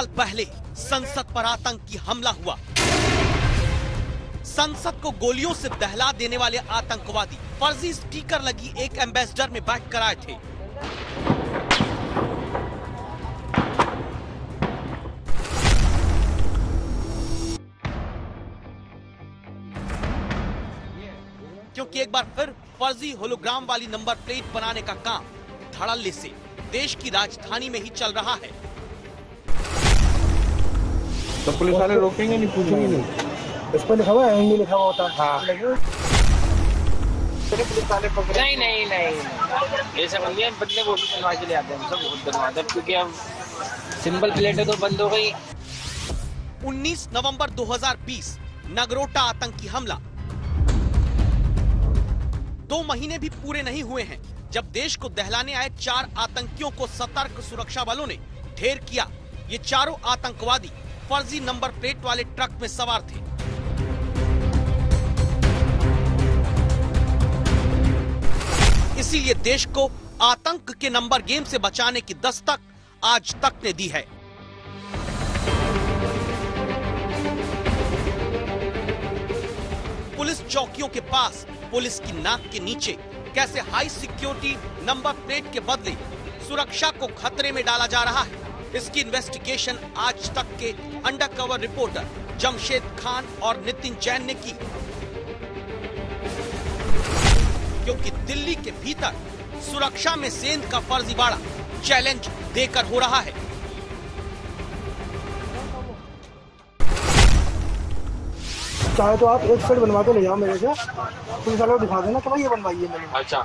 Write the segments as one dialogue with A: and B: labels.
A: साल पहले संसद पर आतंकी हमला हुआ। संसद को गोलियों से दहला देने वाले आतंकवादी फर्जी स्टिकर लगी एक एम्बेसडर में बैठकर आए थे। क्योंकि एक बार फिर फर्जी होलोग्राम वाली नंबर प्लेट बनाने का काम धड़ल्ले से देश की राजधानी में ही चल रहा है।
B: तो पुलिस वाले रोकेंगे नहीं, पूछेंगे नहीं?
C: इस पर लिखा हुआ है, हिंदी लिखा हुआ होता है।
B: हाँ।
C: पुलिस वाले पकड़े?
D: नहीं ये सब बदले वो भी बनवा के ले आते हैं, सब बहुत बनवाते हैं, क्योंकि अब सिंपल प्लेट है तो बंद हो गई।
A: 19 नवंबर 2020 नगरोटा आतंकी हमला। 2 महीने भी पूरे नहीं हुए हैं जब देश को दहलाने आए 4 आतंकियों को सतर्क सुरक्षा बलों ने ढेर किया। ये चारों आतंकवादी फर्जी नंबर प्लेट वाले ट्रक में सवार थे। इसीलिए देश को आतंक के नंबर गेम से बचाने की दस्तक आज तक ने दी है। पुलिस चौकियों के पास, पुलिस की नाक के नीचे कैसे हाई सिक्योरिटी नंबर प्लेट के बदले सुरक्षा को खतरे में डाला जा रहा है, इसकी इन्वेस्टिगेशन आज तक के अंडरकवर रिपोर्टर जमशेद खान और नितिन जैन ने की। क्योंकि दिल्ली के भीतर सुरक्षा में सेंध का फर्जीवाड़ा चैलेंज देकर हो रहा है।
C: चाहे तो आप एक सेट बनवा के ले जाओ मेरे से, पुलिस वालों को दिखा देना कि भाई ये बनवाई है मैंने।
B: अच्छा,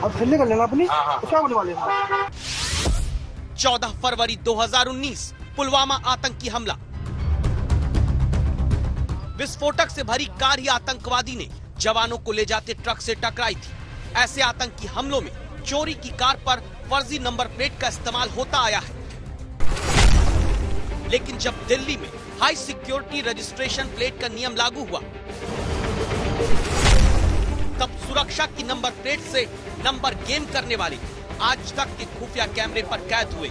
C: अब फिर कर लेना अपनी।
B: हाँ।
C: क्या बनवा लेना।
A: 14 फरवरी 2019 पुलवामा आतंकी हमला। विस्फोटक से भरी कार ही आतंकवादी ने जवानों को ले जाते ट्रक से टकराई थी। ऐसे आतंकी हमलों में चोरी की कार पर फर्जी नंबर प्लेट का इस्तेमाल होता आया है। लेकिन जब दिल्ली में हाई सिक्योरिटी रजिस्ट्रेशन प्लेट का नियम लागू हुआ, तब सुरक्षा की नंबर प्लेट से नंबर गेम करने वाले आज तक के खुफिया कैमरे पर कैद हुए।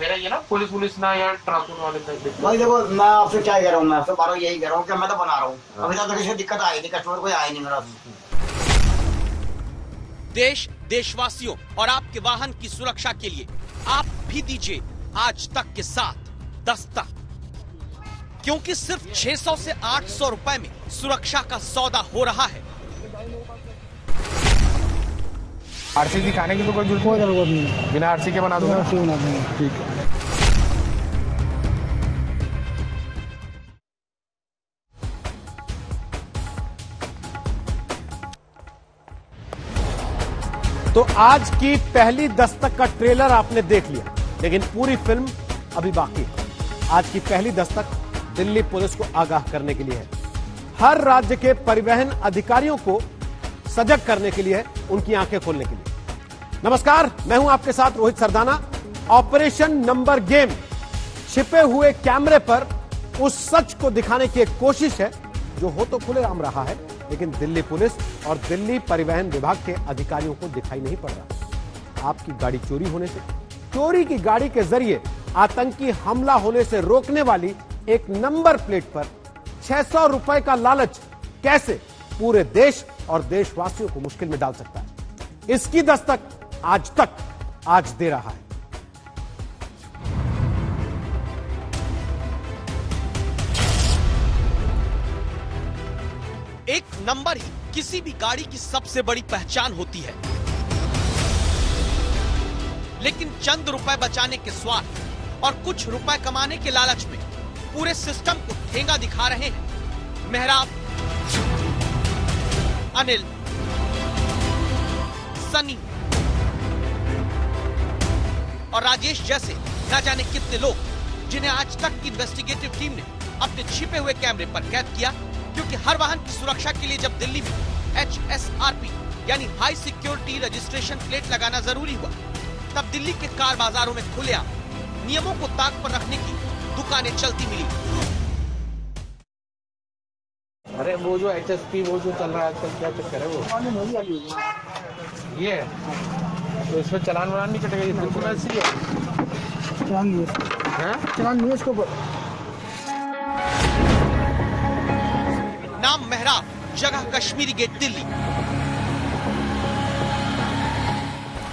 B: मेरा ये ना पुलिस ना यार ट्रांसपोर्ट वाले
E: भाई देखो, मैं आपसे क्या कह रहा हूँ, मैं आपसे बार यही कह रहा हूँ कि मैं तो बना रहा हूँ। अभी तक किसी दिक्कत आई नहीं, कस्टमर कोई आया नहीं मेरा।
A: देश, देशवासियों और आपके वाहन की सुरक्षा के लिए आप भी दीजिए आज तक के साथ दस्तक, क्योंकि सिर्फ 600 से 800 रुपए में सुरक्षा का सौदा हो रहा है।
B: आरसी दिखाने की तो कोई जरूरत नहीं, बिना आरसी के बना दूंगा। ठीक है।
F: तो आज की पहली दस्तक का ट्रेलर आपने देख लिया, लेकिन पूरी फिल्म अभी बाकी है। आज की पहली दस्तक दिल्ली पुलिस को आगाह करने के लिए है, हर राज्य के परिवहन अधिकारियों को सजग करने के लिए है, उनकी आंखें खोलने के लिए। नमस्कार, मैं हूं आपके साथ Rohit Sardana. Operation number game, छिपे हुए कैमरे पर उस सच को दिखाने की एक कोशिश है जो हो तो खुलेआम रहा है, लेकिन दिल्ली पुलिस और दिल्ली परिवहन विभाग के अधिकारियों को दिखाई नहीं पड़ रहा। आपकी गाड़ी चोरी होने से, चोरी की गाड़ी के जरिए आतंकी हमला होने से रोकने वाली एक नंबर प्लेट पर 600 रुपए का लालच कैसे पूरे देश और देशवासियों को मुश्किल में डाल सकता है, इसकी दस्तक आज दे रहा है।
A: एक नंबर ही किसी भी गाड़ी की सबसे बड़ी पहचान होती है, लेकिन चंद रुपए बचाने के स्वार्थ और कुछ रुपए कमाने के लालच में पूरे सिस्टम को ठेंगा दिखा रहे हैं मेहराब, अनिल, सनी और राजेश जैसे न जाने कितने लोग, जिन्हें आज तक की इन्वेस्टिगेटिव टीम ने अपने छिपे हुए कैमरे पर कैद किया। क्योंकि हर वाहन की सुरक्षा के लिए जब दिल्ली में HSRP यानी हाई सिक्योरिटी रजिस्ट्रेशन प्लेट लगाना जरूरी हुआ, तब दिल्ली के कार बाजारों में खुलेआम नियमों को ताक पर रखने की दुकानें चलती मिली।
B: अरे वो जो HSP वो जो चल रहा है आजकल, क्या चक्कर है वो? ये तो इसमें चालान वालान नहीं कटेगा, ये बिल्कुल ऐसी है।
C: चलान नहीं है, चलान नहीं है इसके ऊपर।
A: नाम मेहराब, जगह Kashmiri Gate, Delhi.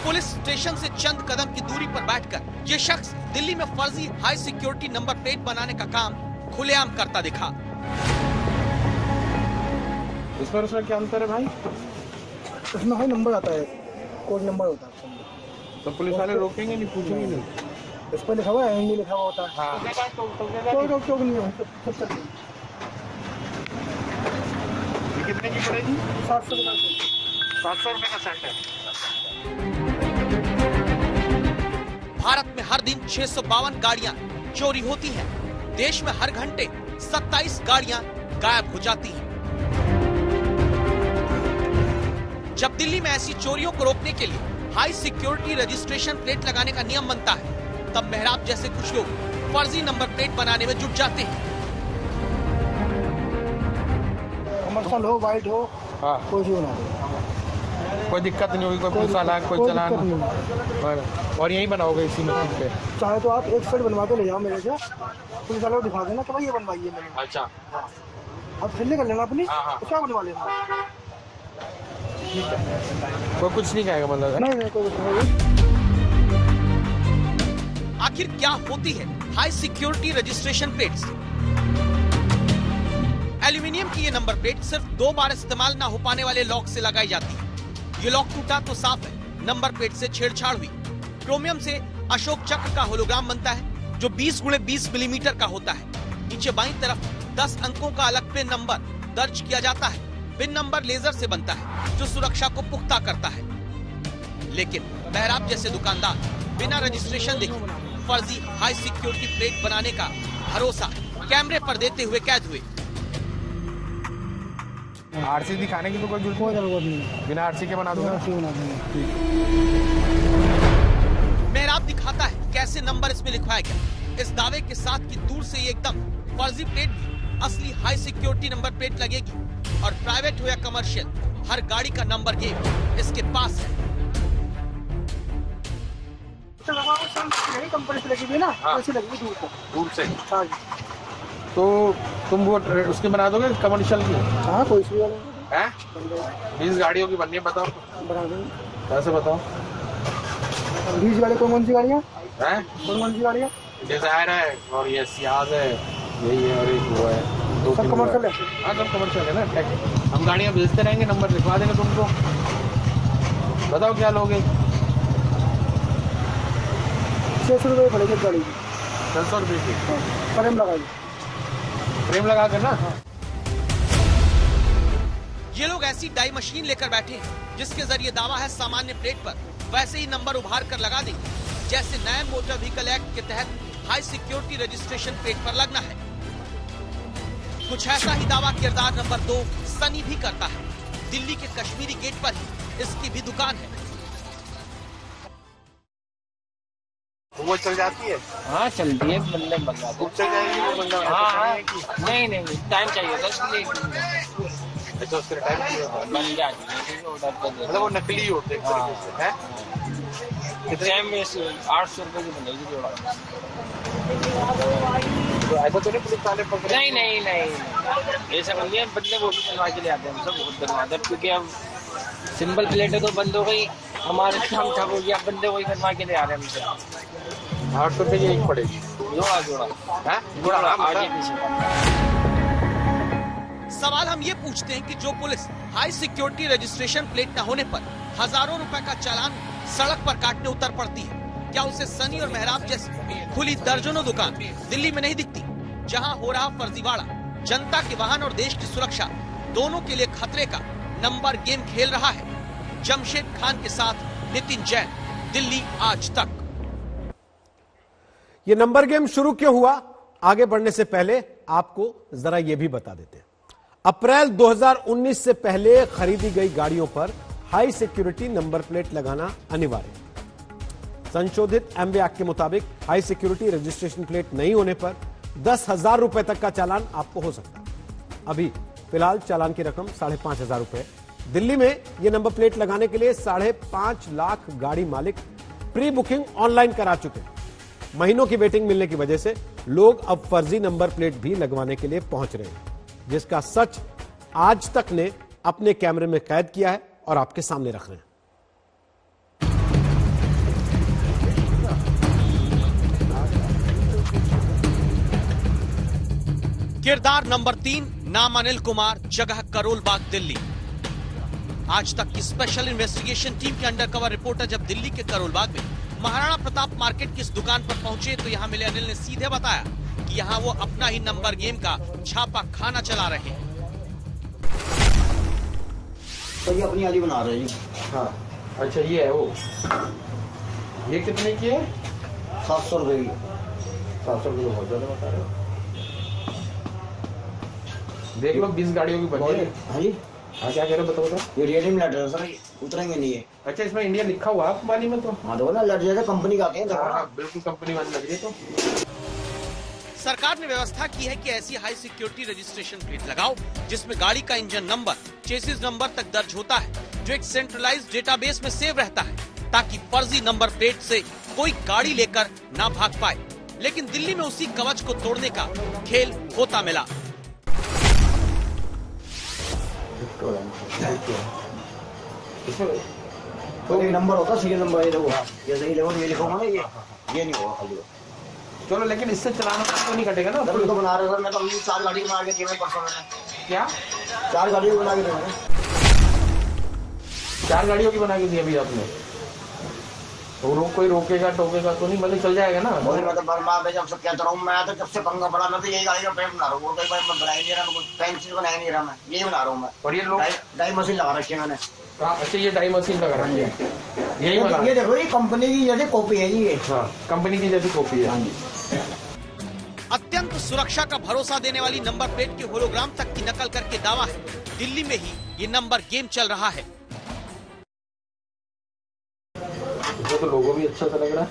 A: Police station से चंद कदम की दूरी पर बैठकर ये शख्स दिल्ली में फर्जी हाई सिक्योरिटी नंबर प्लेट बनाने का काम खुलेआम करता दिखा।
B: इसमें उसमें क्या अंतर है भाई?
C: इसमें हाई नंबर आता है, कोड नंबर होता है।
B: तो पुलिस वाले रोकेंगे नहीं, पूछेंगे नहीं?
C: इस पर लिखा हुआ है, एंडी लिखा हुआ होता है।
B: हाँ।
C: कोई रोक टोक नहीं है।
B: कितने की पड़ेगी?
C: 700 रुपये।
B: 700 रुपये का सेट है।
A: भारत में हर दिन 652 गाड़ियां चोरी होती हैं। देश में हर घंटे 27 गाड़ियां गायब हो जाती हैं। जब दिल्ली में ऐसी चोरियों को रोकने के लिए हाई सिक्योरिटी रजिस्ट्रेशन प्लेट लगाने का नियम बनता है, तब मेहराब जैसे कुछ लोग फर्जी नंबर प्लेट बनाने में जुट जाते हैं।
C: कमर्शियल हो, वाइट हो,
B: हाँ।
C: कोई भी बना दो,
B: कोई दिक्कत नहीं होगी, कोई पुलिस वाला कोई चलान। और यही बनाओगे इसी मशीन पे?
C: चाहे तो आप एक साइड बनवा के ले जाओ मेरे से, पुलिस वालों को दिखा देना कि भाई ये बनवाइए मैंने।
B: अच्छा,
C: आप फिर कर लेना अपनी,
B: हाँ।
C: क्या बनवा लेना।
B: ठीक है, कोई कुछ नहीं कहेगा मतलब?
C: नहीं कोई कुछ नहीं।
A: आखिर क्या होती है high security registration plates? Aluminium की ये नंबर प्लेट सिर्फ 2 बार इस्तेमाल ना हो पाने वाले लॉक से लगाई जाती है। ये लॉक टूटा तो साफ है नंबर प्लेट से छेड़छाड़ हुई। क्रोमियम से अशोक चक्र का होलोग्राम बनता है जो 20x20 मिलीमीटर का होता है। नीचे बाईं तरफ 10 अंकों का अलग पिन नंबर दर्ज किया जाता है। पिन नंबर लेजर से बनता है जो सुरक्षा को पुख्ता करता है। लेकिन मेहराब जैसे दुकानदार बिना रजिस्ट्रेशन देखे फर्जी हाई सिक्योरिटी प्लेट बनाने का भरोसा कैमरे पर देते हुए कैद हुए।
B: आरसी दिखाने की तो कोई जरूरत नहीं, बिना आरसी के बना दूंगा।
A: मेहराब दिखाता है कैसे नंबर इसमें लिखवाया गया, इस दावे के साथ कि दूर से ये एकदम फर्जी प्लेट भी असली हाई सिक्योरिटी नंबर प्लेट लगेगी और प्राइवेट हो या कमर्शियल हर गाड़ी का नंबर गेम इसके पास है।
C: कंपनी से लगी हुई ना, ऐसी लगी दूर से। हाँ जी।
B: तो तुम वो उसकी बना दोगे कमर्शियल की?
C: हाँ कोई सी वाले
B: हैं? 20 गाड़ियों की बननी है, बताओ
C: बना देंगे।
B: कैसे बताओ?
C: 20 गाड़ी कौन सी गाड़ियाँ
B: हैं?
C: कौन सी गाड़ियाँ?
B: डिजायर है और ये सियाज है, यही है और एक वो है।
C: सब कमर्शियल है?
B: हाँ सब कमर्शियल है ना। हम गाड़ियाँ भेजते रहेंगे, नंबर लिखवा देंगे तुमको। बताओ क्या लोगे?
C: 600 रुपये पड़ेगी गाड़ी की।
B: 600 रुपये की
C: फ्रेम लगाइए,
B: फ्रेम लगा कर ना।
A: ये लोग ऐसी डाई मशीन लेकर बैठे हैं जिसके जरिए दावा है सामान्य प्लेट पर वैसे ही नंबर उभार कर लगा देंगे जैसे नए मोटर व्हीकल एक्ट के तहत हाई सिक्योरिटी रजिस्ट्रेशन प्लेट पर लगना है। कुछ ऐसा ही दावा किरदार नंबर 2 सनी भी करता है। दिल्ली के कश्मीरी गेट पर ही इसकी भी दुकान है।
B: वो चल जाती है?
D: हाँ चलती है, बंदे बन जाते हैं।
B: चल जाएगी वो बंदा?
D: हाँ नहीं टाइम चाहिए था इसलिए।
B: अच्छा उसके टाइम
D: बन जाती है ऑर्डर कर दे।
B: मतलब वो नकली होते हैं? हैं?
D: टाइम में 800 रुपये की बनेगी जोड़ा।
B: तो ऐसा तो नहीं पुलिस वाले पकड़े?
D: नहीं ऐसा बंदे बंदे वो भी बनवा के ले आते हैं, हम सब बहुत बनवाते हैं क्योंकि अब सिंपल प्लेट है तो बंद हो गई, हमारे काम ठप हो गया, बंदे वही बनवा के ले आ रहे हैं हमसे।
B: 800 रुपये की एक पड़ेगी
D: जोड़ा
B: है? जोड़ा
D: आगे पीछे।
A: सवाल हम ये पूछते हैं कि जो police high security registration plate न होने पर हजारों रुपए का चालान सड़क पर काटने उतर पड़ती है, क्या उसे सनी और मेहराब जैसी खुली दर्जनों दुकान दिल्ली में नहीं दिखती जहां हो रहा फर्जीवाड़ा जनता के वाहन और देश की सुरक्षा दोनों के लिए खतरे का नंबर गेम खेल रहा है। जमशेद खान के साथ नितिन जैन, दिल्ली आज तक।
F: ये नंबर गेम शुरू क्यों हुआ, आगे बढ़ने से पहले आपको जरा यह भी बता देते हैं। अप्रैल 2019 से पहले खरीदी गई गाड़ियों पर हाई सिक्योरिटी नंबर प्लेट लगाना अनिवार्य। संशोधित एमवे एक्ट के मुताबिक हाई सिक्योरिटी रजिस्ट्रेशन प्लेट नहीं होने पर 10,000 रुपए तक का चालान आपको हो सकता है। अभी फिलहाल चालान की रकम 5,500 रुपए दिल्ली में यह नंबर प्लेट लगाने के लिए 5.5 लाख गाड़ी मालिक प्री बुकिंग ऑनलाइन करा चुके हैं। महीनों की वेटिंग मिलने की वजह से लोग अब फर्जी नंबर प्लेट भी लगवाने के लिए पहुंच रहे हैं, जिसका सच आज तक ने अपने कैमरे में कैद किया है और आपके सामने रख रहे हैं।
A: किरदार नंबर 3, नाम अनिल कुमार, जगह करोल बाग, दिल्ली। आज तक की स्पेशल इन्वेस्टिगेशन टीम के अंडरकवर रिपोर्टर जब दिल्ली के करोल बाग में महाराणा प्रताप मार्केट की इस दुकान पर पहुंचे तो यहां मिले अनिल ने सीधे बताया कि यहां वो अपना ही नंबर गेम का छापा खाना चला रहे हैं।
E: तो ये अपनी वाली बना रहे हैं जी।
B: हाँ अच्छा, ये है वो। ये कितने की है?
E: 700 रुपए की।
B: 700 रुपये बहुत ज्यादा बता रहे हो। देख लो 20 गाड़ियों की बनी है।
E: हाँ जी,
B: हाँ क्या कह रहे हो, बताओ।
E: ये रियलिटी लेटर है सर, ये उतरेंगे नहीं है।
B: अच्छा, इसमें इंडिया लिखा हुआ है पानी में तो।
E: हाँ देखो ना, लेटर जैसे कंपनी का आते हैं, देखो ना।
B: बिल्कुल कंपनी वाली लग रही है। तो
A: सरकार ने व्यवस्था की है कि ऐसी हाई सिक्योरिटी रजिस्ट्रेशन प्लेट लगाओ जिसमें गाड़ी का इंजन नंबर, चेसिस नंबर तक दर्ज होता है, जो एक सेंट्रलाइज्ड डेटाबेस में सेव रहता है, ताकि फर्जी नंबर प्लेट से कोई गाड़ी लेकर ना भाग पाए। लेकिन दिल्ली में उसी कवच को तोड़ने का खेल होता मिला।
B: इसमें
E: तो एक नंबर होता है, सीरियल नंबर। ये देखो, ये सही देखो, ये लिखोगे ना, ये नहीं होगा खाली।
B: चलो, लेकिन इससे चलाना तो नहीं कटेगा ना।
E: तो बना रहे सर, मैं तो 4 गाड़ी बना के दिए परसों मैंने।
B: क्या
E: 4 गाड़ी बना के दिए?
B: 4 गाड़ियों की बना के दी अभी आपने? तो कोई रोकेगा टोकेगा तो नहीं, मतलब चल जाएगा ना।
E: मैं तो बर्मा में जब से कहता रहा हूँ, मैं तो जब से पंगा पड़ा, मैं तो यही गाड़ी का पेंट बना रहा हूँ। कोई मैं बना ही नहीं रहा, कुछ पेंसिल बना ही नहीं रहा, मैं यही बना रहा हूँ। मैं
B: और ये लोग
E: डाई मशीन लगा रखी है मैंने।
B: अच्छा, ये डाई मशीन लगा रखी है। यही बना,
E: ये देखो, ये कंपनी की जैसे कॉपी है ये।
B: हाँ, कंपनी की जैसी कॉपी है। हाँ जी।
A: अत्यंत सुरक्षा का भरोसा देने वाली नंबर प्लेट के होलोग्राम तक की नकल करके दावा है दिल्ली में ही ये नंबर गेम चल रहा है।
B: तो लोगो भी अच्छा सा लग रहा है।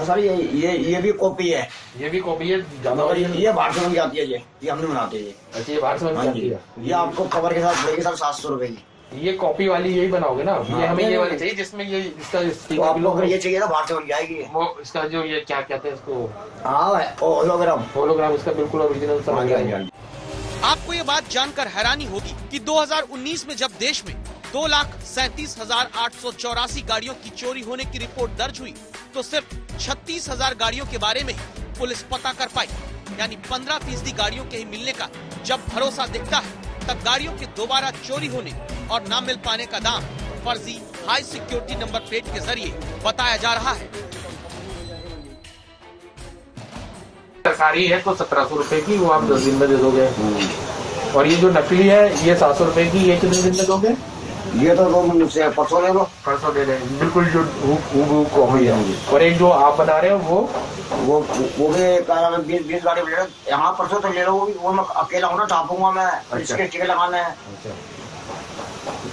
E: सर ये भी कॉपी है।
B: ये भी कॉपी है ज्यादा।
E: ये बाहर से बन जाती है, ये हमने बनाते हैं।
B: अच्छा, ये बाहर से बन जाती है।
E: ये आपको कवर के साथ पड़ेगी सर 700 रुपए की।
B: ये कॉपी वाली यही बनाओगे ना? ये हमें ये वाली चाहिए जिसमें ये इसका
E: तो आपको अगर ये चाहिए ना, बाहर से बन जाएगी।
B: वो इसका जो ये क्या कहते हैं इसको?
E: हाँ, होलोग्राम
B: इसका बिल्कुल ओरिजिनल समझ जाएंगे।
A: आपको ये बात जानकर हैरानी होगी कि 2019 में जब देश में 2,37,884 गाड़ियों की चोरी होने की रिपोर्ट दर्ज हुई तो सिर्फ 36,000 गाड़ियों के बारे में ही पुलिस पता कर पाई। यानी 15% गाड़ियों के ही मिलने का जब भरोसा दिखता है, तब गाड़ियों के दोबारा चोरी होने और न मिल पाने का दाम फर्जी हाई सिक्योरिटी नंबर प्लेट के जरिए बताया जा रहा है।
B: सरकारी है तो 1700 रुपए की, वो आप 10 दिन में दे दोगे। और ये जो नकली है ये 700 रुपए की, ये कितने दिन में दोगे?
E: ये तो मुझसे परसों ले लो।
B: परसों दे देंगे, बिल्कुल जो कॉपी है। और एक जो आप बना रहे हो वो भी 20 गाड़ी ले लो। यहाँ परसों तो ले लो, वो मैं अकेला हूँ ना, टापूंगा मैं।
E: इसके टिकट लगाना है।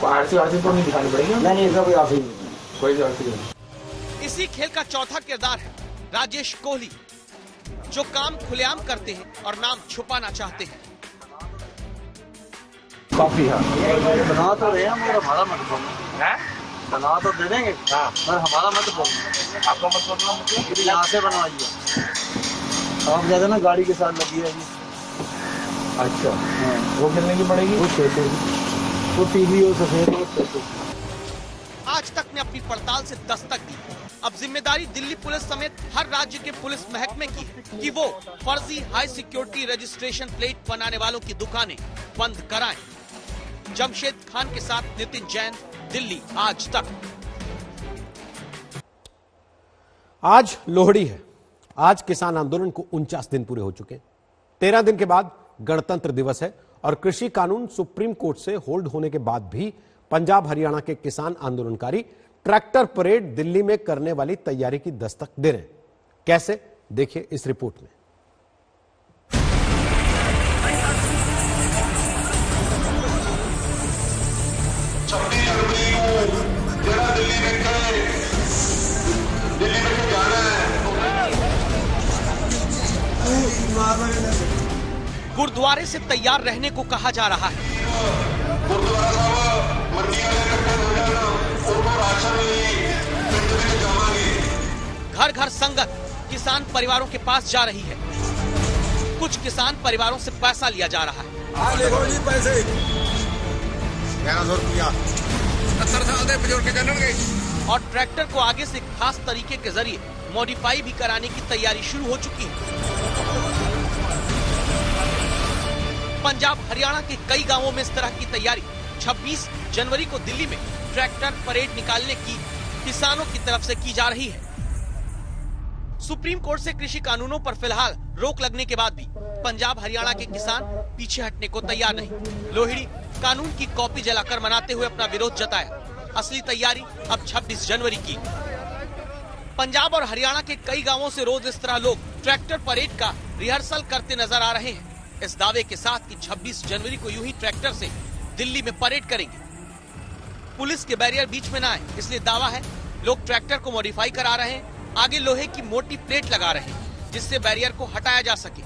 B: आरसी तो नहीं दिखानी पड़ेगी?
E: नहीं, कोई आरसी
A: नहीं। इसी खेल का चौथा किरदार है राजेश कोहली, जो काम खुलेआम करते हैं और नाम छुपाना चाहते हैं।
B: कॉपी हाँ
E: बना तो रहे हैं, मगर हमारा मत बोलना। बना तो दे देंगे, पर हमारा मत बोलना।
B: आपको मत बोलना, मतलब
E: यहाँ से बनवाइए आप। ज्यादा ना गाड़ी के साथ लगी है।
B: अच्छा, वो कितने की पड़ेगी? वो पीली और सफेद।
A: आज तक ने अपनी पड़ताल से दस्तक दी। अब जिम्मेदारी दिल्ली पुलिस समेत हर राज्य के पुलिस महकमे की है कि वो फर्जी हाई सिक्योरिटी रजिस्ट्रेशन प्लेट बनाने वालों की दुकानें बंद कराएं। जमशेद खान के साथ नितिन जैन, दिल्ली आज तक।
F: आज लोहड़ी है। आज किसान आंदोलन को 49 दिन पूरे हो चुके हैं। 13 दिन के बाद गणतंत्र दिवस है और कृषि कानून सुप्रीम कोर्ट से होल्ड होने के बाद भी पंजाब हरियाणा के किसान आंदोलनकारी ट्रैक्टर परेड दिल्ली में करने वाली तैयारी की दस्तक दे रहे हैं। कैसे, देखिए इस रिपोर्ट में।
A: गुरुद्वारे से तैयार रहने को कहा जा रहा है।
G: गुरुद्वारा साहब
A: घर घर संगत किसान परिवारों के पास जा रही है। कुछ किसान परिवारों से पैसा लिया जा रहा है।
G: पैसे 1100 रुपया 70 साल के बुजुर्ग चलणगे।
A: और ट्रैक्टर को आगे से खास तरीके के जरिए मॉडिफाई भी कराने की तैयारी शुरू हो चुकी है। पंजाब हरियाणा के कई गांवों में इस तरह की तैयारी 26 जनवरी को दिल्ली में ट्रैक्टर परेड निकालने की किसानों की तरफ से की जा रही है। सुप्रीम कोर्ट से कृषि कानूनों पर फिलहाल रोक लगने के बाद भी पंजाब हरियाणा के किसान पीछे हटने को तैयार नहीं। लोहड़ी कानून की कॉपी जलाकर मनाते हुए अपना विरोध जताया। असली तैयारी अब 26 जनवरी की। पंजाब और हरियाणा के कई गांवों से रोज इस तरह लोग ट्रैक्टर परेड का रिहर्सल करते नजर आ रहे हैं, इस दावे के साथ कि 26 जनवरी को यूं ही ट्रैक्टर से दिल्ली में परेड करेंगे। पुलिस के बैरियर बीच में न आए, इसलिए दावा है लोग ट्रैक्टर को मॉडिफाई करा रहे हैं, आगे लोहे की मोटी प्लेट लगा रहे हैं जिससे बैरियर को हटाया जा सके।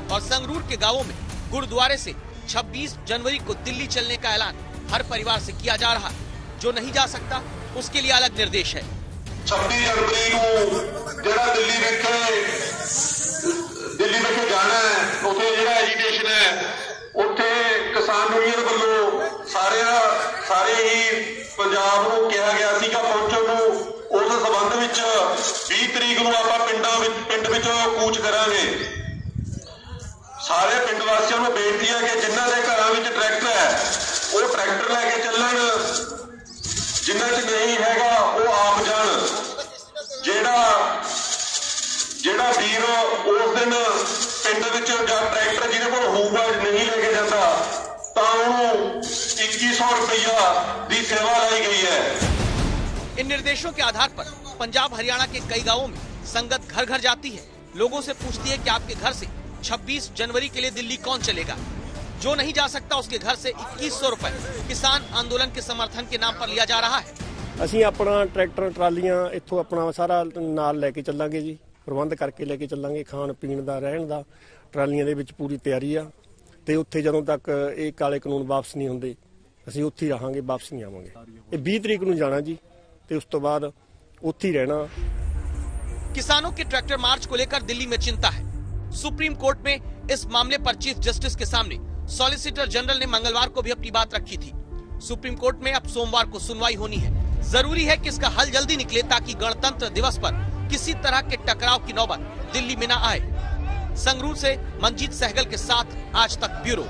A: और संगरूर के गांवों में गुरुद्वारे से 26 जनवरी को दिल्ली चलने का ऐलान हर परिवार से किया जा रहा है। जो नहीं जा सकता उसके लिए अलग निर्देश है।
H: 26 जनवरी को जरा दिल्ली में जाना है, उसे जरा एजुकेशन है, ਉੱਥੇ किसान यूनियन ਵੱਲੋਂ ਸਾਰੇ ਹੀ ਪੰਜਾਬ ਨੂੰ ਕਿਹਾ ਗਿਆ ਸੀਗਾ ਪਹੁੰਚਣ ਨੂੰ। ਉਸ ਸੰਬੰਧ ਵਿੱਚ 20 ਤਰੀਕ ਨੂੰ ਆਪਾਂ ਪਿੰਡ ਵਿੱਚ ਕੂਚ ਕਰਾਂਗੇ। ਸਾਰੇ ਪਿੰਡ ਵਾਸੀਆਂ ਨੂੰ ਬੇਨਤੀ ਹੈ ਕਿ ਜਿਨ੍ਹਾਂ ਦੇ ਘਰਾਂ ਵਿੱਚ ਟਰੈਕਟਰ ਹੈ ਉਹ ਟਰੈਕਟਰ ਲੈ ਕੇ ਚੱਲਣ, ਜਿਨ੍ਹਾਂ 'ਚ ਨਹੀਂ ਹੈਗਾ ਉਹ ਆਪ ਜਾਣ। ਜਿਹੜਾ ਵੀਰ ਉਸ ਦਿਨ ਪਿੰਡ ਵਿੱਚ ਜਾਂ ਟਰੈਕਟਰ ਜਿਹਦੇ ਕੋਲ ਹੋਊਗਾ ਨਹੀਂ ਲੈ ਕੇ ਜਾਂਦਾ ਤਾਂ ਉਹਨੂੰ 2100 रुपया ਦੀ सेवा लाई गई है।
A: इन निर्देशों के आधार पर पंजाब हरियाणा के कई गांवों में संगत घर घर जाती है, लोगों से पूछती है कि आपके घर से 26 जनवरी के लिए दिल्ली कौन चलेगा। जो नहीं जा सकता उसके घर से 2100 रुपए किसान आंदोलन के समर्थन के नाम पर लिया जा रहा है।
I: ਅਸੀਂ ਆਪਣਾ ਟਰੈਕਟਰ ਟਰਾਲੀਆਂ ਇੱਥੋਂ ਆਪਣਾ ਸਾਰਾ ਨਾਲ ਲੈ ਕੇ ਚੱਲਾਂਗੇ ਜੀ, ਪ੍ਰਬੰਧ ਕਰਕੇ ਲੈ ਕੇ ਚੱਲਾਂਗੇ। ਖਾਣ ਪੀਣ ਦਾ, ਰਹਿਣ ਦਾ ਟਰਾਲੀਆਂ ਦੇ ਵਿੱਚ ਪੂਰੀ ਤਿਆਰੀ ਆ ਤੇ ਉੱਥੇ ਜਦੋਂ ਤੱਕ ਇਹ ਕਾਲੇ ਕਾਨੂੰਨ ਵਾਪਸ ਨਹੀਂ ਹੁੰਦੇ ਅਸੀਂ ਉੱਥੇ ਹੀ ਰਹਾਂਗੇ, ਵਾਪਸ ਨਹੀਂ ਆਵਾਂਗੇ। ਇਹ 20 ਤਰੀਕ ਨੂੰ ਜਾਣਾ ਜੀ ਤੇ ਉਸ ਤੋਂ ਬਾਅਦ ਉੱਥੇ ਹੀ ਰਹਿਣਾ।
A: किसानों के ट्रैक्टर मार्च को लेकर दिल्ली में चिंता है। सुप्रीम कोर्ट में इस मामले पर चीफ जस्टिस के सामने सॉलिसिटर जनरल ने मंगलवार को भी अपनी बात रखी थी। सुप्रीम कोर्ट में अब सोमवार को सुनवाई होनी है। जरूरी है कि इसका हल जल्दी निकले ताकि गणतंत्र दिवस पर किसी तरह के टकराव की नौबत दिल्ली में न आए। संगरूर से मंजीत सहगल के साथ आज तक ब्यूरो।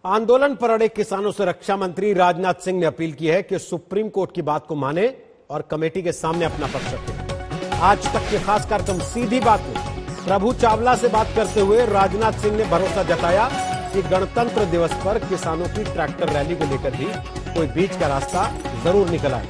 F: आंदोलन पर अड़े किसानों से रक्षा मंत्री राजनाथ सिंह ने अपील की है कि सुप्रीम कोर्ट की बात को माने और कमेटी के सामने अपना पक्ष रखें। आज तक के खास कार्यक्रम सीधी बात में प्रभु चावला से बात करते हुए राजनाथ सिंह ने भरोसा जताया कि गणतंत्र दिवस पर किसानों की ट्रैक्टर रैली को लेकर भी कोई बीच का रास्ता जरूर निकल आए।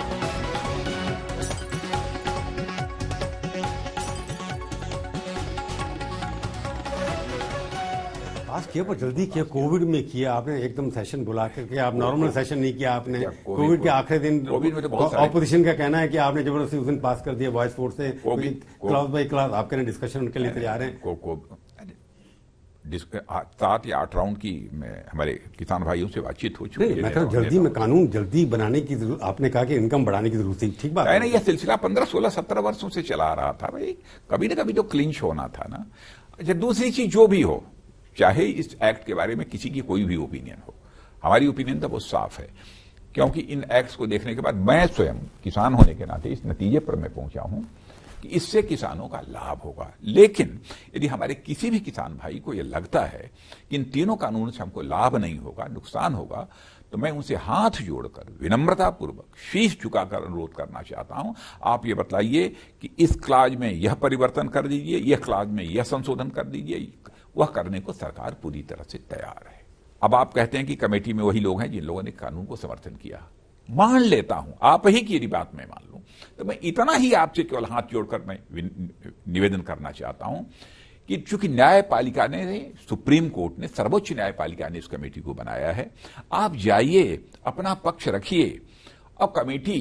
J: किया पर जल्दी किया, कोविड में किया आपने, एकदम सेशन बुला करके आप नॉर्मल सेशन नहीं किया आपने। कोविड के आखिरी दिन ऑपोजिशन का कहना है कि आपने जबरदस्ती उस दिन पास कर दिया वॉइस वोट से, क्लास बाई क्लास आप कहने डिस्कशन उनके लिए तैयार हैं।
K: 7 या 8 राउंड की हमारे किसान भाइयों से बातचीत हो चुकी है।
J: मैं कह जल्दी में कानून जल्दी बनाने की जरूरत, आपने कहा कि इनकम बढ़ाने की जरूरत थी, ठीक बात है
K: ना। यह सिलसिला 15, 16, 17 वर्षों से चला आ रहा था भाई, कभी न कभी तो क्लिंच होना था ना। अच्छा, दूसरी चीज जो भी हो, चाहे इस एक्ट के बारे में किसी की कोई भी ओपिनियन हो, हमारी ओपिनियन तो बहुत साफ है, क्योंकि इन एक्ट्स को देखने के बाद मैं स्वयं किसान होने के नाते इस नतीजे पर मैं पहुंचा हूं कि इससे किसानों का लाभ होगा। लेकिन यदि हमारे किसी भी किसान भाई को यह लगता है कि इन तीनों कानूनों से हमको लाभ नहीं होगा, नुकसान होगा, तो मैं उनसे हाथ जोड़कर विनम्रतापूर्वक शीश झुकाकर अनुरोध करना चाहता हूं, आप ये बतलाइए कि इस क्लाज में यह परिवर्तन कर दीजिए, यह क्लाज में यह संशोधन कर दीजिए। वह करने को सरकार पूरी तरह से तैयार है। अब आप कहते हैं कि कमेटी में वही लोग हैं जिन लोगों ने कानून को समर्थन किया, मान लेता हूं, आप ही की यदि बात मैं मान लूं, तो मैं इतना ही आपसे केवल हाथ जोड़कर मैं निवेदन करना चाहता हूं कि चूंकि न्यायपालिका ने, सुप्रीम कोर्ट ने, सर्वोच्च न्यायपालिका ने इस कमेटी को बनाया है, आप जाइए अपना पक्ष रखिए। अब कमेटी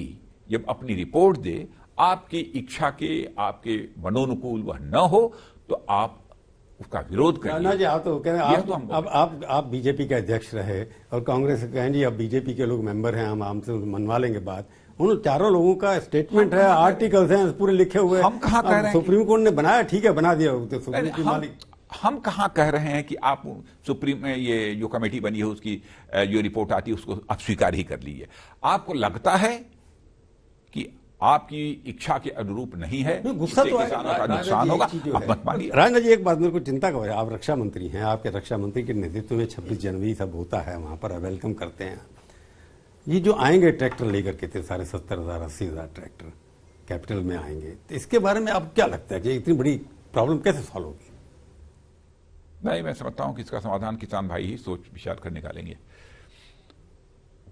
K: जब अपनी रिपोर्ट दे, आपकी इच्छा के, आपके मनोनुकूल वह न हो तो आप उसका विरोध करिए।
J: जी आप तो कह रहे हैं आप बीजेपी के अध्यक्ष रहे और कांग्रेस कहें जी अब बीजेपी के लोग मेंबर हैं, हम हमसे मनवा लेंगे बात। उन चारों लोगों का स्टेटमेंट है, आर्टिकल्स हैं पूरे लिखे हुए।
K: हम कहाँ कह रहे हैं
J: सुप्रीम कोर्ट ने बनाया, ठीक है बना दिया, तो सुप्रीम की मालिक।
K: हम कहाँ कह रहे हैं कि आप सुप्रीम में ये जो कमेटी बनी है उसकी जो रिपोर्ट आती है उसको आप स्वीकार ही कर लीजिए। आपको लगता है कि आपकी इच्छा के अनुरूप नहीं है,
J: गुस्सा तो
K: किसानों का नुकसान होगा, आप मत मानिए।
J: राजनाथ जी एक बात मेरे को चिंता का है, आप रक्षा मंत्री हैं, आपके रक्षा मंत्री के नेतृत्व में 26 जनवरी सब होता है, वहां पर वेलकम करते हैं। ये जो आएंगे ट्रैक्टर लेकर के थे सारे 70,000 80,000 ट्रैक्टर कैपिटल में आएंगे, तो इसके बारे में आपको क्या लगता है कि इतनी बड़ी प्रॉब्लम कैसे सॉल्व होगी?
K: नहीं, मैं समझता हूं कि इसका समाधान किसान भाई ही सोच विचार कर निकालेंगे।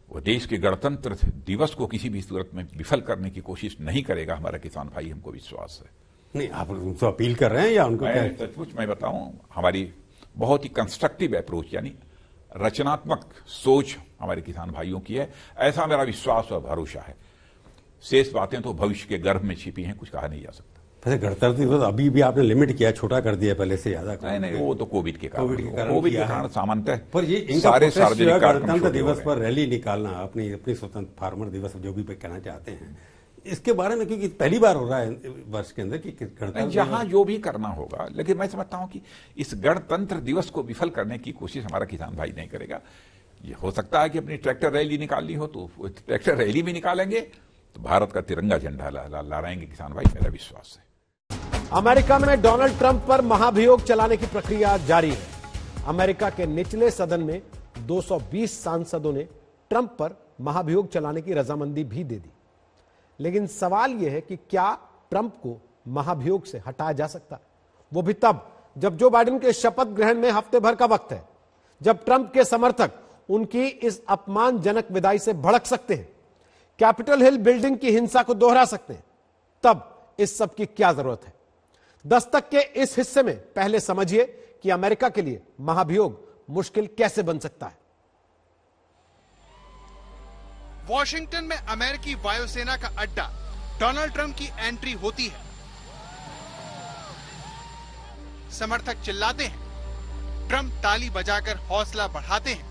K: वो देश के गणतंत्र दिवस को किसी भी सूरत में विफल करने की कोशिश नहीं करेगा हमारा किसान भाई, हमको विश्वास है।
J: नहीं, आप उनसे अपील कर रहे हैं या उनको?
K: सचमुच मैं बताऊं, हमारी बहुत ही कंस्ट्रक्टिव अप्रोच यानी रचनात्मक सोच हमारे किसान भाइयों की है, ऐसा मेरा विश्वास और भरोसा है। शेष बातें तो भविष्य के गर्भ में छिपी हैं, कुछ कहा नहीं जा सकता।
J: वैसे गणतंत्र दिवस अभी भी आपने लिमिट किया, छोटा कर दिया पहले से ज्यादा।
K: नहीं, वो तो कोविड के कारण सामान्यतः
J: पर ये
K: सारे सार्वजनिक
J: गणतंत्र दिवस पर रैली निकालना, अपनी स्वतंत्र फार्मर दिवस जो भी कहना चाहते हैं, इसके बारे में क्योंकि पहली बार हो रहा है वर्ष के अंदर कि गणतंत्र
K: जहां जो भी करना होगा, लेकिन मैं समझता हूं कि इस गणतंत्र दिवस को विफल करने की कोशिश हमारा किसान भाई नहीं करेगा। ये हो सकता है कि अपनी ट्रैक्टर रैली निकालनी हो तो ट्रैक्टर रैली भी निकालेंगे, तो भारत का तिरंगा झंडा लहराएंगे किसान भाई, मेरा विश्वास है।
F: अमेरिका में डोनाल्ड ट्रंप पर महाभियोग चलाने की प्रक्रिया जारी है। अमेरिका के निचले सदन में 220 सांसदों ने ट्रंप पर महाभियोग चलाने की रजामंदी भी दे दी। लेकिन सवाल यह है कि क्या ट्रंप को महाभियोग से हटाया जा सकता, वो भी तब जब जो बाइडेन के शपथ ग्रहण में हफ्ते भर का वक्त है, जब ट्रंप के समर्थक उनकी इस अपमानजनक विदाई से भड़क सकते हैं, कैपिटल हिल बिल्डिंग की हिंसा को दोहरा सकते हैं। तब इस सब की क्या जरूरत है? दस्तक के इस हिस्से में पहले समझिए कि अमेरिका के लिए महाभियोग मुश्किल कैसे बन सकता है।
L: वॉशिंगटन में अमेरिकी वायुसेना का अड्डा, डोनाल्ड ट्रंप की एंट्री होती है। समर्थक चिल्लाते हैं, ट्रंप ताली बजाकर हौसला बढ़ाते हैं,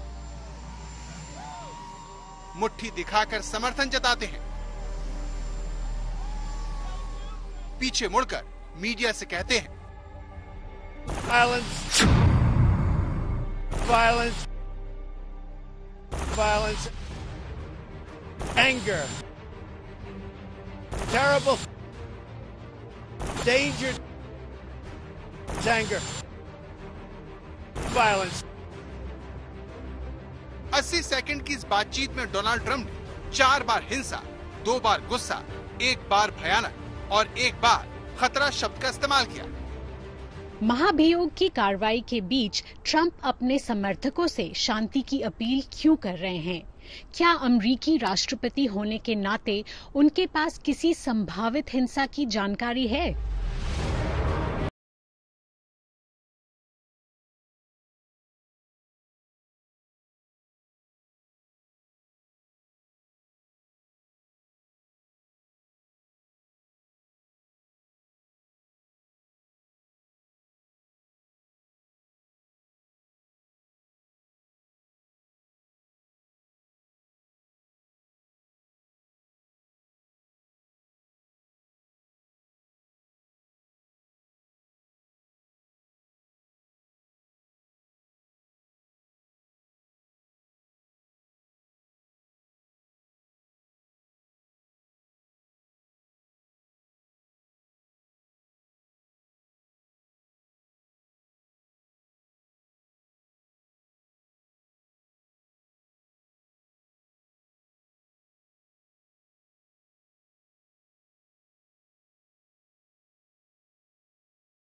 L: मुट्ठी दिखाकर समर्थन जताते हैं, पीछे मुड़कर मीडिया से कहते हैं, violence, violence, violence, anger, terrible, danger, anger, violence. 80 second की इस बातचीत में डोनाल्ड ट्रंप ने 4 बार हिंसा, 2 बार गुस्सा, 1 बार भयानक और 1 बार खतरा शब्द का इस्तेमाल किया।
M: महाभियोग की कार्रवाई के बीच ट्रंप अपने समर्थकों से शांति की अपील क्यों कर रहे हैं? क्या अमेरिकी राष्ट्रपति होने के नाते उनके पास किसी संभावित हिंसा की जानकारी है?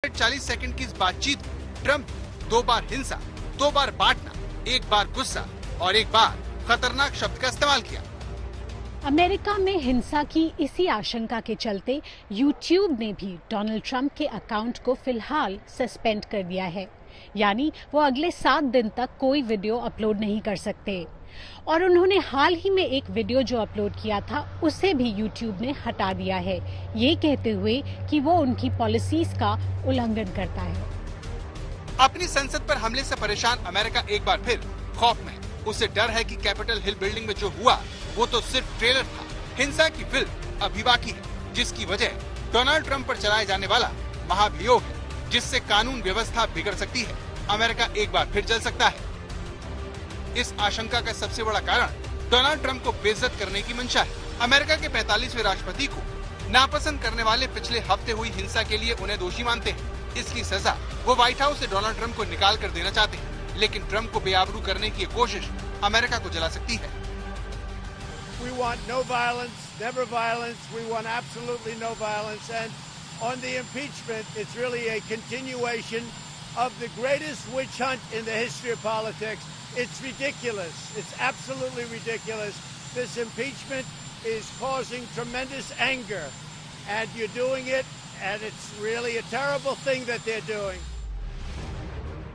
L: मिनट 40 सेकंड की इस बातचीत में ट्रंप 2 बार हिंसा, 2 बार बांटना, 1 बार गुस्सा और 1 बार खतरनाक शब्द का इस्तेमाल किया।
M: अमेरिका में हिंसा की इसी आशंका के चलते यूट्यूब ने भी डोनाल्ड ट्रंप के अकाउंट को फिलहाल सस्पेंड कर दिया है, यानी वो अगले 7 दिन तक कोई वीडियो अपलोड नहीं कर सकते। और उन्होंने हाल ही में एक वीडियो जो अपलोड किया था उसे भी यूट्यूब ने हटा दिया है, ये कहते हुए कि वो उनकी पॉलिसीज का उल्लंघन करता है।
L: अपनी संसद पर हमले से परेशान अमेरिका एक बार फिर खौफ में है। उसे डर है कि कैपिटल हिल बिल्डिंग में जो हुआ वो तो सिर्फ ट्रेलर था, हिंसा की फिल्म अभी बाकी है, जिसकी वजह डोनाल्ड ट्रंप पर चलाए जाने वाला महाभियोग है, जिससे कानून व्यवस्था बिगड़ सकती है। अमेरिका एक बार फिर जल सकता है। इस आशंका का सबसे बड़ा कारण डोनाल्ड ट्रंप को बेइज्जत करने की मंशा है। अमेरिका के 45वें राष्ट्रपति को नापसंद करने वाले पिछले हफ्ते हुई हिंसा के लिए उन्हें दोषी मानते हैं। इसकी सजा वो व्हाइट हाउस से डोनाल्ड ट्रंप को निकाल कर देना चाहते हैं, लेकिन ट्रंप को बेआबरू करने की कोशिश अमेरिका को जला सकती है।
N: We want no violence, never violence. We want absolutely no violence. And on the impeachment, it's really a continuation of the greatest witch hunt in the history of politics. It's ridiculous. It's absolutely ridiculous. This impeachment is causing tremendous anger, and you're doing it, and it's really a terrible thing that they're doing.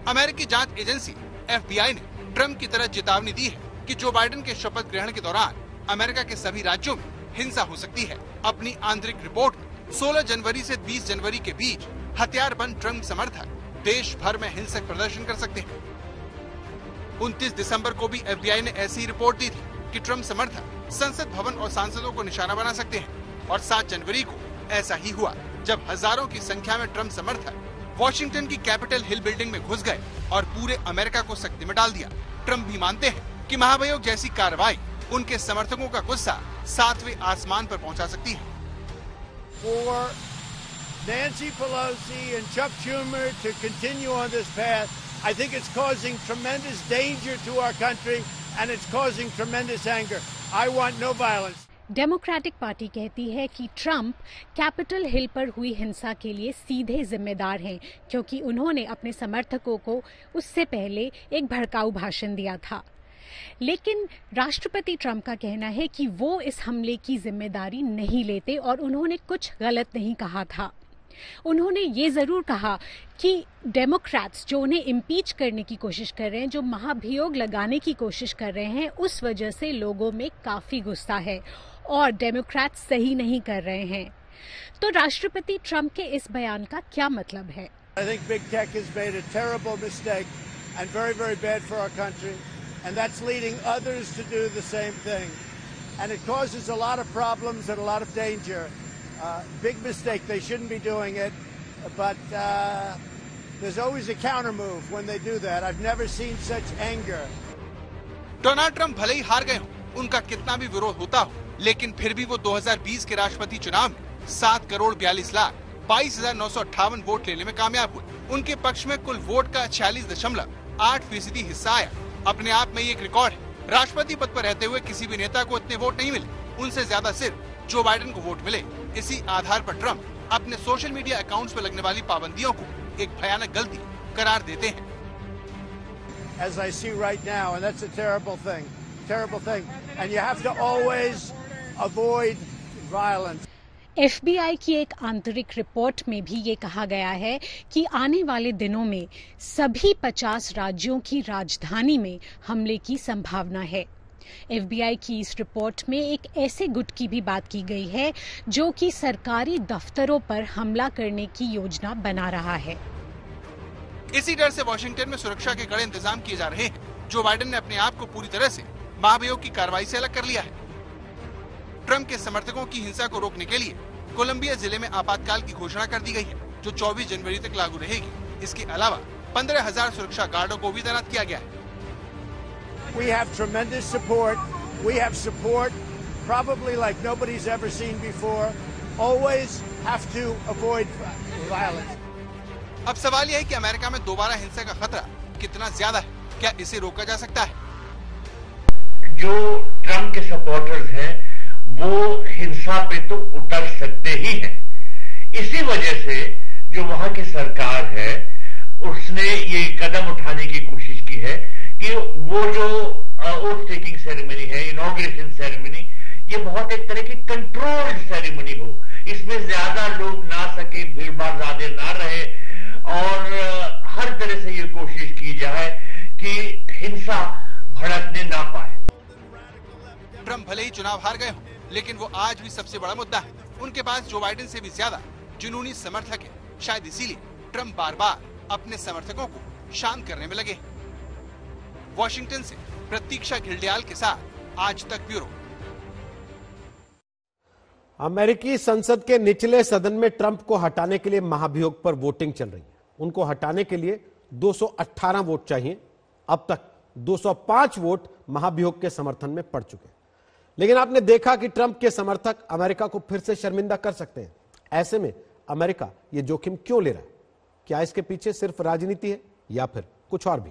L: अमेरिकी जांच agency FBI ने Trump की तरह चेतावनी दी है कि Joe Biden के शपथ ग्रहण के दौरान अमेरिका के सभी राज्यों में हिंसा हो सकती है। अपनी आंतरिक रिपोर्ट में 16 जनवरी से 20 जनवरी के बीच हथियारबंद ट्रंप समर्थक देश भर में हिंसक प्रदर्शन कर सकते हैं। 29 दिसंबर को भी FBI ने ऐसी ही रिपोर्ट दी थी कि ट्रंप समर्थक संसद भवन और सांसदों को निशाना बना सकते हैं, और 7 जनवरी को ऐसा ही हुआ, जब हजारों की संख्या में ट्रंप समर्थक वॉशिंगटन की कैपिटल हिल बिल्डिंग में घुस गए और पूरे अमेरिका को सख्ती में डाल दिया। ट्रंप भी मानते हैं कि महाभियोग जैसी कार्रवाई उनके समर्थकों का गुस्सा 7वें आसमान पर पहुंचा सकती है।
N: For Nancy Pelosi and Chuck Schumer to continue on this path, I think it's causing tremendous danger to our country and it's causing tremendous anger. I want no violence.
M: Democratic party कहती है कि Trump Capitol Hill पर हुई हिंसा के लिए सीधे जिम्मेदार हैं, क्योंकि उन्होंने अपने समर्थकों को उससे पहले एक भड़काऊ भाषण दिया था। लेकिन राष्ट्रपति ट्रंप का कहना है कि वो इस हमले की जिम्मेदारी नहीं लेते और उन्होंने कुछ गलत नहीं कहा था। उन्होंने ये जरूर कहा कि डेमोक्रेट्स जो उन्हें इम्पीच करने की कोशिश कर रहे हैं, जो महाभियोग लगाने की कोशिश कर रहे हैं, उस वजह से लोगों में काफी गुस्सा है और डेमोक्रेट्स सही नहीं कर रहे हैं। तो राष्ट्रपति ट्रंप के इस बयान का क्या मतलब है?
N: I think big tech has made a terrible mistake and very, very bad for our country, and that's leading others to do the same thing. And it causes a lot of problems and a lot of danger. Big mistake. They shouldn't be doing it, but there's always a counter move when they do that. I've never seen such anger.
L: Donald Trump भले ही हार गए हों, उनका कितना भी विरोध होता हो, लेकिन फिर भी वो 2020 के राष्ट्रपति चुनाव में 7 करोड़ 42 लाख 22,958 वोट लेने में कामयाब हुए। उनके पक्ष में कुल वोट का 46.8% हिस्सा आया। अपने आप में ये एक रिकॉर्ड है। राष्ट्रपति पद पर रहते हुए किसी भी नेता को इतने वोट नहीं मिले, उनसे ज्यादा सिर्फ जो बाइडेन को वोट मिले। इसी आधार पर ट्रंप अपने सोशल मीडिया अकाउंट्स पर लगने वाली पाबंदियों को एक भयानक गलती करार देते हैं।
N: As I see right now, and that's a terrible thing, and you have to always avoid violence.
M: FBI की एक आंतरिक रिपोर्ट में भी ये कहा गया है कि आने वाले दिनों में सभी 50 राज्यों की राजधानी में हमले की संभावना है। FBI की इस रिपोर्ट में एक ऐसे गुट की भी बात की गई है जो कि सरकारी दफ्तरों पर हमला करने की योजना बना रहा है।
L: इसी डर से वॉशिंगटन में सुरक्षा के कड़े इंतजाम किए जा रहे हैं। जो बाइडेन ने अपने आप को पूरी तरह से महाभियोग की कार्रवाई से अलग कर लिया है। ट्रंप के समर्थकों की हिंसा को रोकने के लिए कोलंबिया जिले में आपातकाल की घोषणा कर दी गई है, जो 24 जनवरी तक लागू रहेगी। इसके अलावा 15,000 सुरक्षा गार्डों को भी तैनात किया गया है।
N: We have tremendous support. We have support probably like nobody's ever seen before. Always have to avoid violence.
L: अब सवाल यह है कि अमेरिका में दोबारा हिंसा का खतरा कितना ज्यादा है? क्या इसे रोका जा सकता है?
B: जो ट्रंप के सपोर्टर्स हैं वो हिंसा पे तो उतर सकते ही हैं। इसी वजह से जो वहां की सरकार है उसने ये कदम उठाने की कोशिश की है कि वो जो ओथ टेकिंग सेरेमनी है, इनॉग्रेशन सेरेमनी, ये बहुत एक तरह की कंट्रोल्ड सेरेमनी हो। इसमें ज्यादा लोग ना सके, भीड़ भाड़ ज्यादा ना रहे और हर तरह से ये कोशिश की जाए कि हिंसा भड़कने ना पाए।
L: ट्रंप भले ही चुनाव हार गए हों, लेकिन वो आज भी सबसे बड़ा मुद्दा है। उनके पास जो बाइडेन से भी ज्यादा जुनूनी समर्थक है। शायद इसीलिए ट्रंप बार बार अपने समर्थकों को शांत करने में लगे। वॉशिंगटन से प्रतीक्षा घिल्डियाल के साथ आज तक ब्यूरो।
F: अमेरिकी संसद के निचले सदन में ट्रंप को हटाने के लिए महाभियोग पर वोटिंग चल रही है। उनको हटाने के लिए 218 वोट चाहिए। अब तक 205 वोट महाभियोग के समर्थन में पड़ चुके हैं। लेकिन आपने देखा कि ट्रंप के समर्थक अमेरिका को फिर से शर्मिंदा कर सकते हैं। ऐसे में अमेरिका यह जोखिम क्यों ले रहा है? क्या इसके पीछे सिर्फ राजनीति है या फिर कुछ और भी?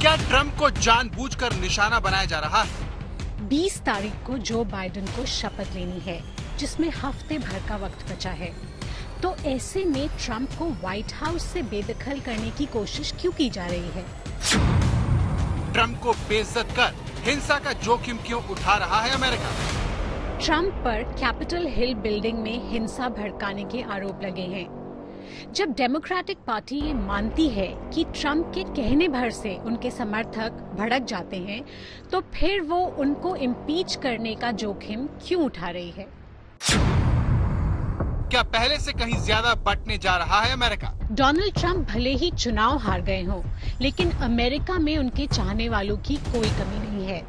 L: क्या ट्रंप को जानबूझकर निशाना बनाया जा रहा है?
M: 20 तारीख को जो बाइडेन को शपथ लेनी है, जिसमें हफ्ते भर का वक्त बचा है। तो ऐसे में ट्रंप को व्हाइट हाउस से बेदखल करने की कोशिश क्यों की जा रही है?
L: ट्रंप को बेइज्जत कर हिंसा का जोखिम क्यों उठा रहा है अमेरिका?
M: ट्रंप पर कैपिटल हिल बिल्डिंग में हिंसा भड़काने के आरोप लगे हैं। जब डेमोक्रेटिक पार्टी ये मानती है कि ट्रंप के कहने भर से उनके समर्थक भड़क जाते हैं, तो फिर वो उनको इम्पीच करने का जोखिम क्यों उठा रही है?
L: क्या पहले से कहीं ज्यादा बंटने जा रहा है अमेरिका?
M: डोनाल्ड ट्रंप भले ही चुनाव हार गए हों, लेकिन अमेरिका में उनके चाहने वालों की कोई कमी नहीं है।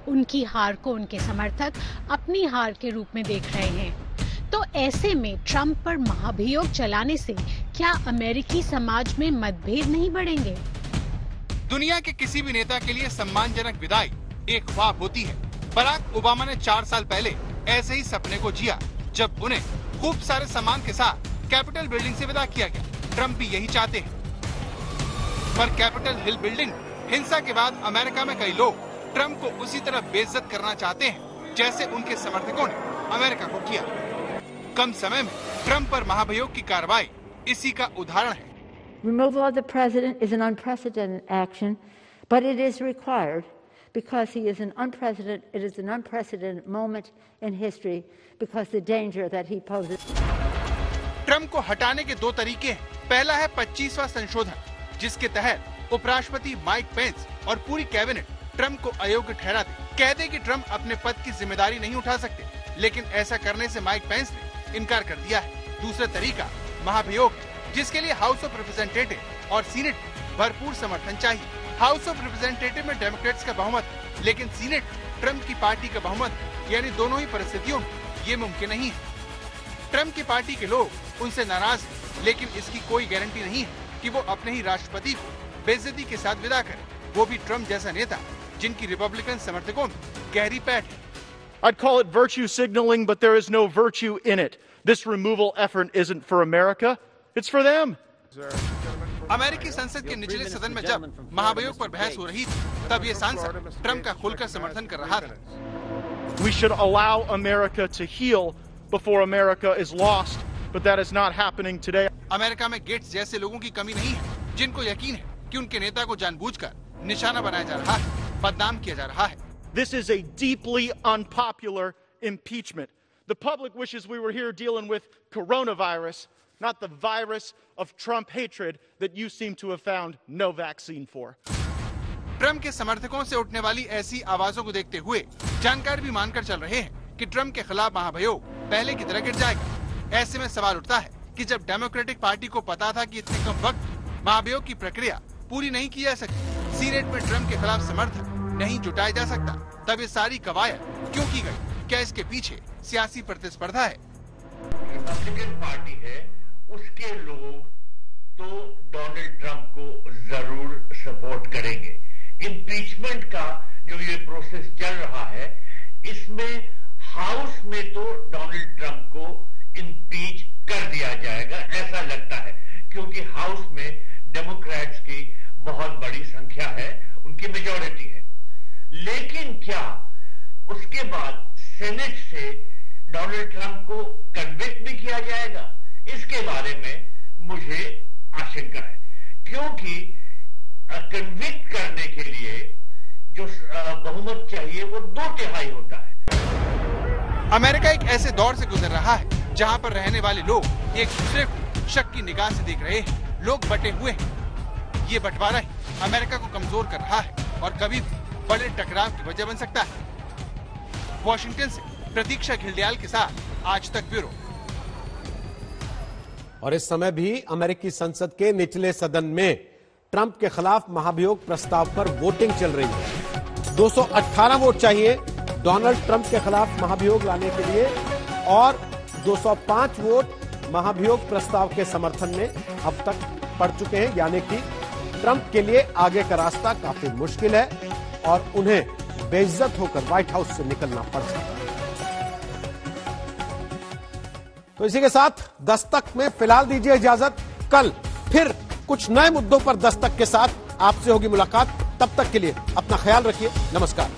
M: उनकी हार को उनके समर्थक अपनी हार के रूप में देख रहे हैं। तो ऐसे में ट्रंप पर महाभियोग चलाने से क्या अमेरिकी समाज में मतभेद नहीं बढ़ेंगे?
L: दुनिया के किसी भी नेता के लिए सम्मानजनक विदाई एक ख्वाब होती है। बराक ओबामा ने 4 साल पहले ऐसे ही सपने को जिया, जब उन्हें खूब सारे सम्मान के साथ कैपिटल बिल्डिंग से विदा किया गया। ट्रंप भी यही चाहते हैं। पर कैपिटल हिल बिल्डिंग हिंसा के बाद अमेरिका में कई लोग ट्रंप को उसी तरह बेइज्जत करना चाहते हैं जैसे उनके समर्थकों ने अमेरिका को किया। कम समय में ट्रंप पर महाभियोग की कार्रवाई इसी का उदाहरण है।
O: Removal of the president is an unprecedented action, but it is required because he is an unprecedented. It is an unprecedented moment in history because the danger that he poses.
L: Trump को हटाने के 2 तरीके हैं। पहला है 25वां संशोधन, जिसके तहत उपराष्ट्रपति माइक पेंस और पूरी कैबिनेट ट्रंप को अयोग्य ठहरा दे, कह दे कि ट्रंप अपने पद की जिम्मेदारी नहीं उठा सकते। लेकिन ऐसा करने से माइक पेंस ने इनकार कर दिया है। दूसरा तरीका महाभियोग, जिसके लिए हाउस ऑफ रिप्रेजेंटेटिव और सीनेट में भरपूर समर्थन चाहिए। हाउस ऑफ रिप्रेजेंटेटिव में डेमोक्रेट्स का बहुमत, लेकिन सीनेट ट्रंप की पार्टी का बहुमत, यानी दोनों ही परिस्थितियों में ये मुमकिन नहीं है। ट्रंप की पार्टी के लोग उनसे नाराज हैं, लेकिन इसकी कोई गारंटी नहीं है कि वो अपने ही राष्ट्रपति को बेइज्जती के साथ विदा करें, वो भी ट्रंप जैसा नेता जिनकी रिपब्लिकन समर्थकों में गहरी पैठ है।
P: I'd call it virtue signaling, but there is no virtue in it. This removal effort isn't for America, it's for them.
L: अमेरिकी संसद के निचले सदन में जब महाभियोग पर बहस हो रही थी, तब ये सांसद ट्रंप का खुलकर समर्थन कर रहा था।
P: We should allow America to heal before America is lost, but that is not happening today.
L: America में गेट्स जैसे लोगों की कमी नहीं है, जिनको यकीन है कि उनके नेता को जानबूझकर निशाना बनाया जा रहा है, बदनाम किया जा रहा है।
P: This is a deeply unpopular impeachment. The public wishes we were here dealing with coronavirus, not the virus of Trump hatred that you seem to have found no vaccine for.
L: Trump के समर्थकों से उठने वाली ऐसी आवाजों को देखते हुए जानकार भी मानकर चल रहे हैं कि ट्रंप के खिलाफ महाभियोग पहले की तरह गिर जाएगा। ऐसे में सवाल उठता है कि जब डेमोक्रेटिक पार्टी को पता था कि इतने कम वक्त महाभियोग की प्रक्रिया पूरी नहीं की जा सकती, सीनेट में ट्रंप के खिलाफ समर्थन नहीं जुटाया जा सकता, तब ये सारी कवायद क्यों की गई? क्या इसके पीछे सियासी प्रतिस्पर्धा है?
B: रिपब्लिकन पार्टी है, उसके लोग तो डोनाल्ड ट्रंप को जरूर सपोर्ट करेंगे। इम्पीचमेंट का जो ये प्रोसेस चल रहा है, इसमें हाउस में तो डोनाल्ड ट्रंप को इम्पीच कर दिया जाएगा, ऐसा लगता है, क्योंकि हाउस में डेमोक्रेट्स की बहुत बड़ी संख्या है, उनकी मेजॉरिटी है। लेकिन क्या उसके बाद सेनेट से डोनाल्ड ट्रंप को कन्विक्ट भी किया जाएगा? इसके बारे में मुझे आशंका है, क्योंकि कन्विक्ट करने के लिए जो बहुमत चाहिए वो 2/3 होता है।
L: अमेरिका एक ऐसे दौर से गुजर रहा है जहां पर रहने वाले लोग एक दूसरे को शक की निगाह से देख रहे हैं। लोग बटे हुए हैं। ये बंटवारा ही अमेरिका को कमजोर कर रहा है और कभी भी बड़े टकराव की वजह बन सकता है। वॉशिंगटन से प्रतीक्षा घिल्डियाल के साथ आज तक ब्यूरो।
F: और इस समय भी अमेरिकी संसद के निचले सदन में ट्रंप के खिलाफ महाभियोग प्रस्ताव पर वोटिंग चल रही है। 218 वोट चाहिए डोनाल्ड ट्रंप के खिलाफ महाभियोग लाने के लिए और 205 वोट महाभियोग प्रस्ताव के समर्थन में अब तक पड़ चुके हैं, यानी कि ट्रंप के लिए आगे का रास्ता काफी मुश्किल है और उन्हें बेइज्जत होकर व्हाइट हाउस से निकलना पड़ सकता है। तो इसी के साथ दस्तक में फिलहाल दीजिए इजाजत। कल फिर कुछ नए मुद्दों पर दस्तक के साथ आपसे होगी मुलाकात। तब तक के लिए अपना ख्याल रखिए। नमस्कार।